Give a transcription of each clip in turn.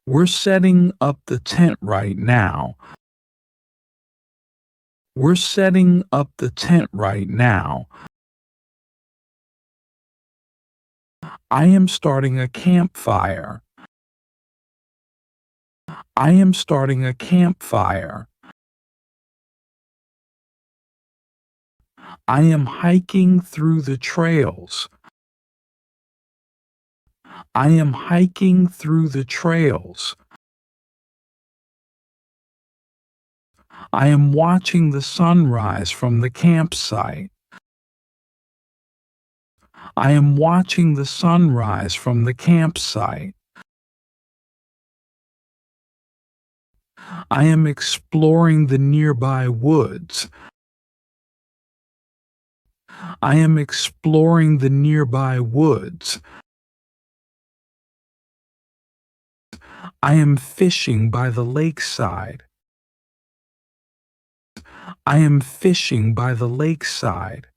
We're setting up the tent right now. We're setting up the tent right now. I am starting a campfire. I am starting a campfire. I am hiking through the trails. I am hiking through the trails. I am watching the sunrise from the campsite. I am watching the sunrise from the campsite. I am exploring the nearby woods. I am exploring the nearby woods. I am fishing by the lakeside. I am fishing by the lakeside.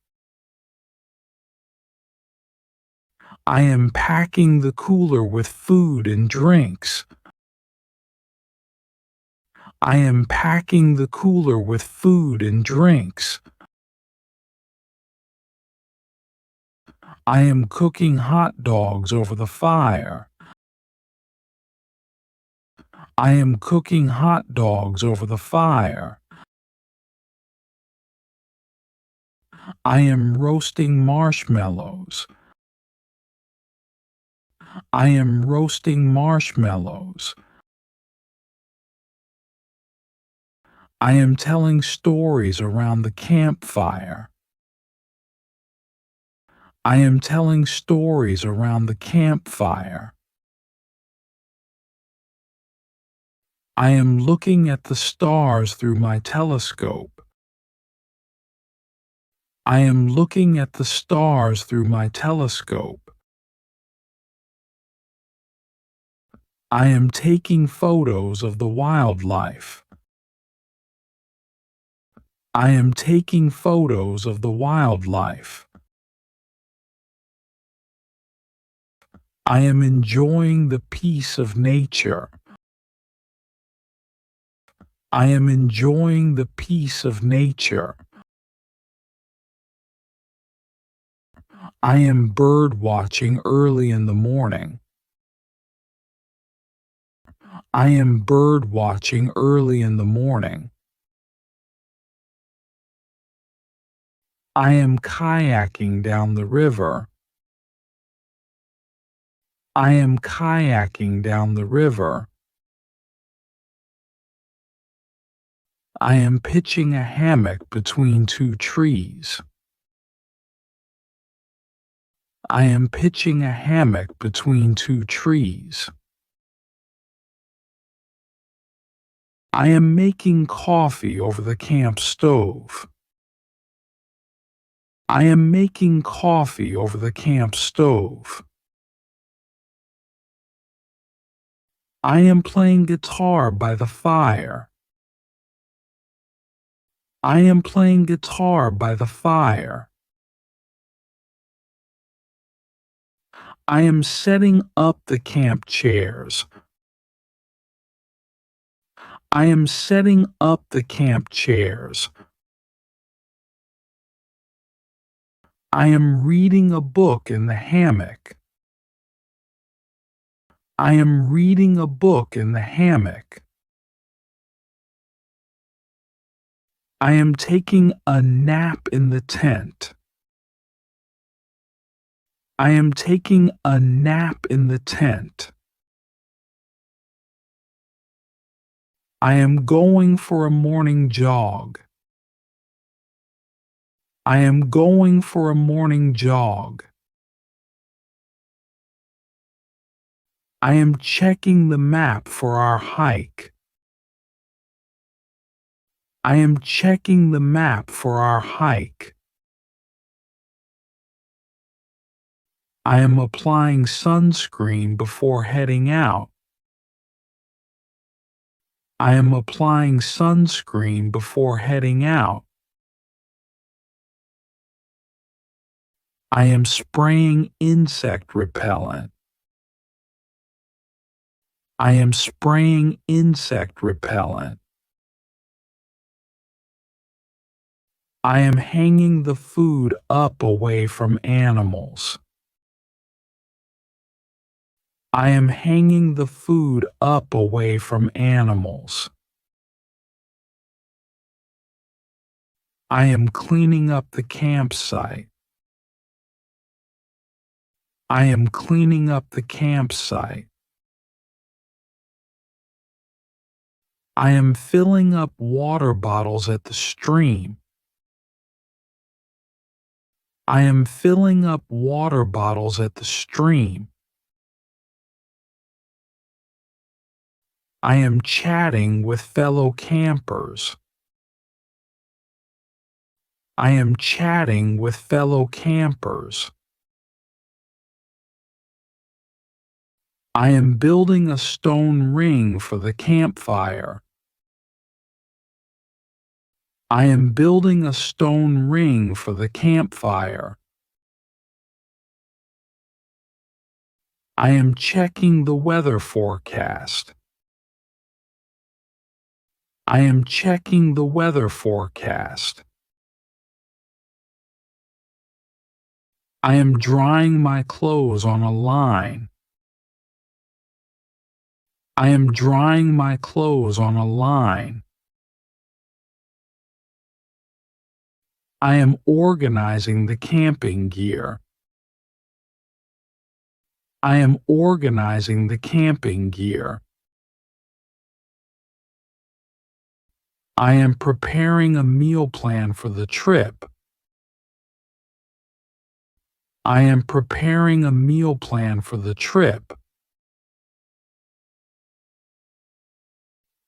I am packing the cooler with food and drinks. I am packing the cooler with food and drinks. I am cooking hot dogs over the fire. I am cooking hot dogs over the fire. I am roasting marshmallows. I am roasting marshmallows. I am telling stories around the campfire. I am telling stories around the campfire. I am looking at the stars through my telescope. I am looking at the stars through my telescope. I am taking photos of the wildlife. I am taking photos of the wildlife. I am enjoying the peace of nature. I am enjoying the peace of nature. I am bird watching early in the morning. I am bird watching early in the morning. I am kayaking down the river. I am kayaking down the river. I am pitching a hammock between two trees. I am pitching a hammock between two trees. I am making coffee over the camp stove. I am making coffee over the camp stove. I am playing guitar by the fire. I am playing guitar by the fire. I am setting up the camp chairs. I am setting up the camp chairs. I am reading a book in the hammock. I am reading a book in the hammock. I am taking a nap in the tent. I am taking a nap in the tent. I am going for a morning jog. I am going for a morning jog. I am checking the map for our hike. I am checking the map for our hike. I am applying sunscreen before heading out. I am applying sunscreen before heading out. I am spraying insect repellent. I am spraying insect repellent. I am hanging the food up away from animals. I am hanging the food up away from animals. I am cleaning up the campsite. I am cleaning up the campsite. I am filling up water bottles at the stream. I am filling up water bottles at the stream. I am chatting with fellow campers. I am chatting with fellow campers. I am building a stone ring for the campfire. I am building a stone ring for the campfire. I am checking the weather forecast. I am checking the weather forecast. I am drying my clothes on a line. I am drying my clothes on a line. I am organizing the camping gear. I am organizing the camping gear. I am preparing a meal plan for the trip. I am preparing a meal plan for the trip.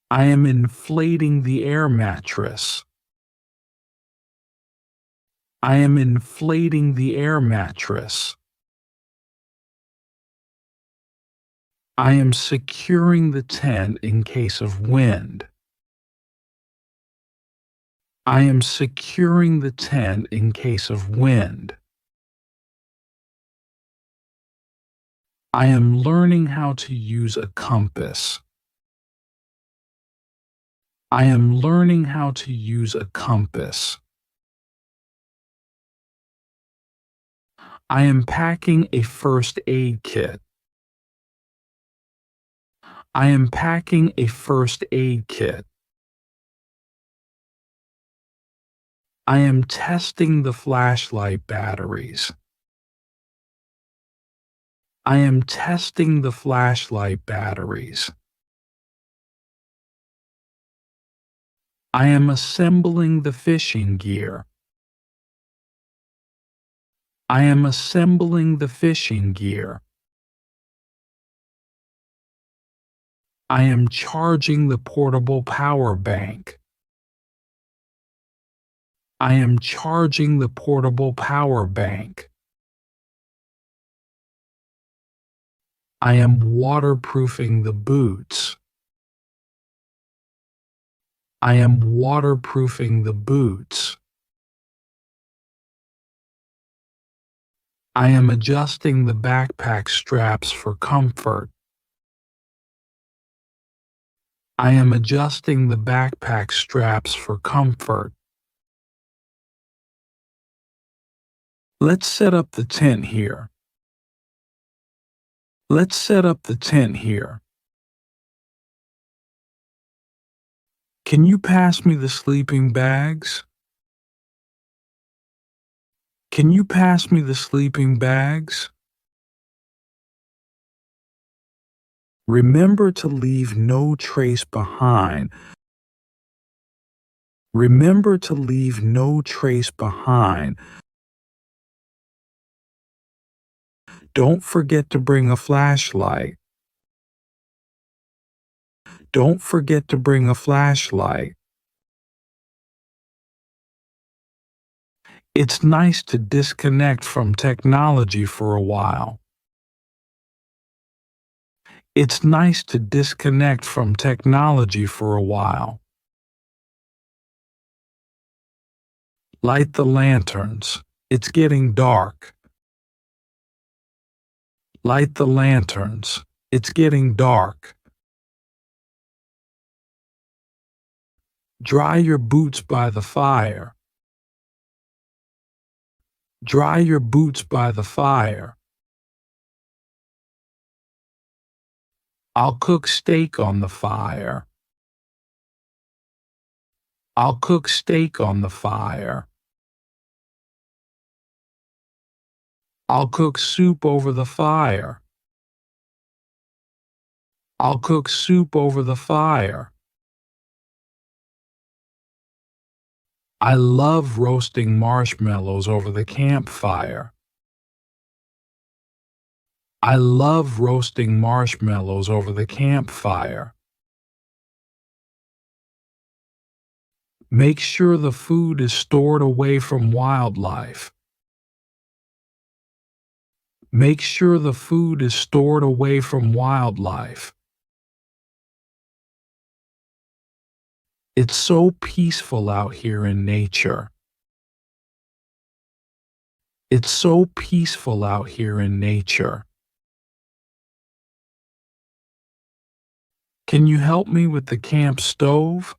I am inflating the air mattress. I am inflating the air mattress. I am securing the tent in case of wind. I am securing the tent in case of wind. I am learning how to use a compass. I am learning how to use a compass. I am packing a first aid kit. I am packing a first aid kit. I am testing the flashlight batteries. I am testing the flashlight batteries. I am assembling the fishing gear. I am assembling the fishing gear. I am charging the portable power bank. I am charging the portable power bank. I am waterproofing the boots. I am waterproofing the boots. I am adjusting the backpack straps for comfort. I am adjusting the backpack straps for comfort. Let's set up the tent here. Let's set up the tent here. Can you pass me the sleeping bags? Can you pass me the sleeping bags? Remember to leave no trace behind. Remember to leave no trace behind. Don't forget to bring a flashlight. Don't forget to bring a flashlight. It's nice to disconnect from technology for a while. It's nice to disconnect from technology for a while. Light the lanterns. It's getting dark. Light the lanterns. It's getting dark. Dry your boots by the fire. Dry your boots by the fire. I'll cook steak on the fire. I'll cook steak on the fire. I'll cook soup over the fire. I'll cook soup over the fire. I love roasting marshmallows over the campfire. I love roasting marshmallows over the campfire. Make sure the food is stored away from wildlife. Make sure the food is stored away from wildlife. It's so peaceful out here in nature. It's so peaceful out here in nature. Can you help me with the camp stove?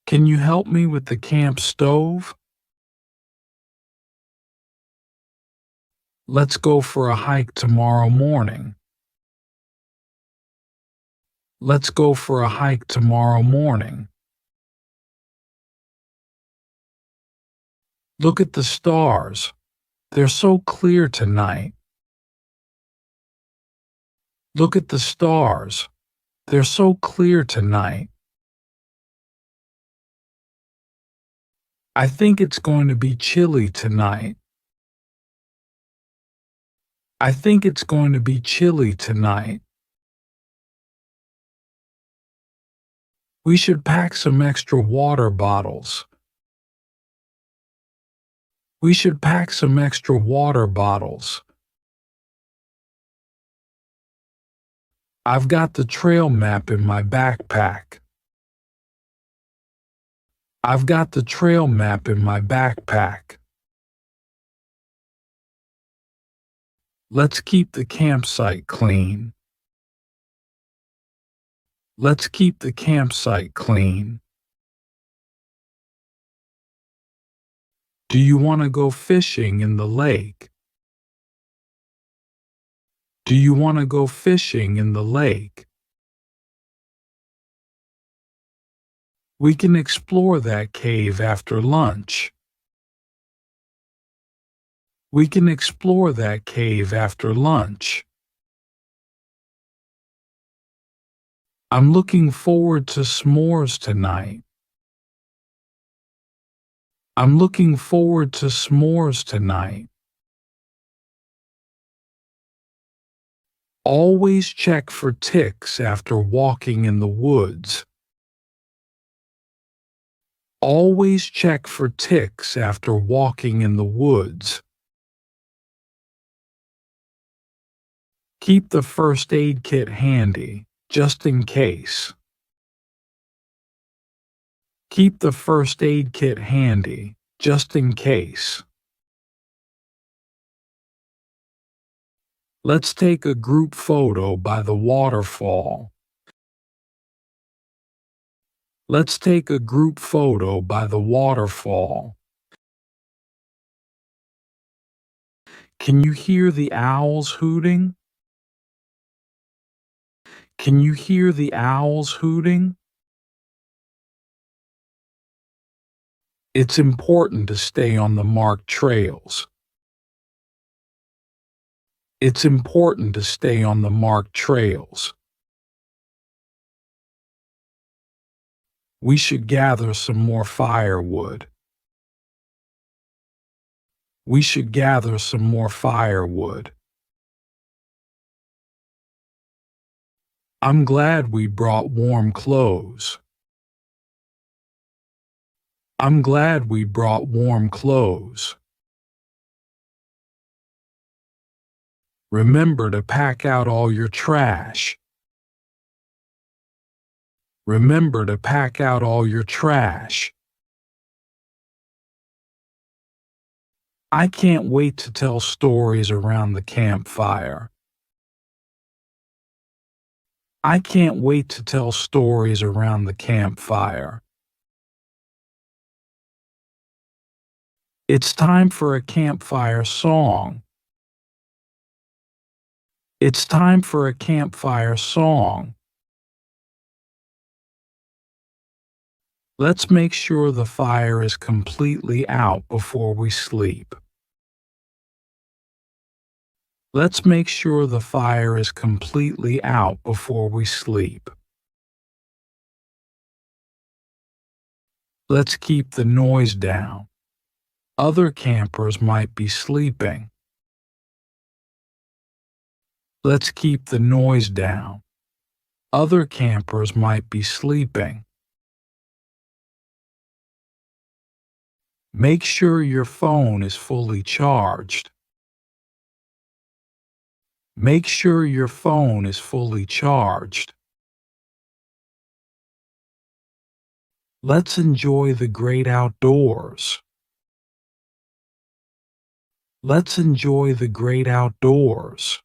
Can you help me with the camp stove? Let's go for a hike tomorrow morning. Let's go for a hike tomorrow morning. Look at the stars. They're so clear tonight. Look at the stars. They're so clear tonight. I think it's going to be chilly tonight. I think it's going to be chilly tonight. We should pack some extra water bottles. We should pack some extra water bottles. I've got the trail map in my backpack. I've got the trail map in my backpack. Let's keep the campsite clean. Let's keep the campsite clean. Do you want to go fishing in the lake? Do you want to go fishing in the lake? We can explore that cave after lunch. We can explore that cave after lunch. I'm looking forward to s'mores tonight. I'm looking forward to s'mores tonight. Always check for ticks after walking in the woods. Always check for ticks after walking in the woods. Keep the first aid kit handy, just in case. Keep the first aid kit handy, just in case. Let's take a group photo by the waterfall. Let's take a group photo by the waterfall. Can you hear the owls hooting? Can you hear the owls hooting? It's important to stay on the marked trails. It's important to stay on the marked trails. We should gather some more firewood. We should gather some more firewood. I'm glad we brought warm clothes. I'm glad we brought warm clothes. Remember to pack out all your trash. Remember to pack out all your trash. I can't wait to tell stories around the campfire. I can't wait to tell stories around the campfire. It's time for a campfire song. It's time for a campfire song. Let's make sure the fire is completely out before we sleep. Let's make sure the fire is completely out before we sleep. Let's keep the noise down. Other campers might be sleeping. Let's keep the noise down. Other campers might be sleeping. Make sure your phone is fully charged. Make sure your phone is fully charged. Let's enjoy the great outdoors. Let's enjoy the great outdoors.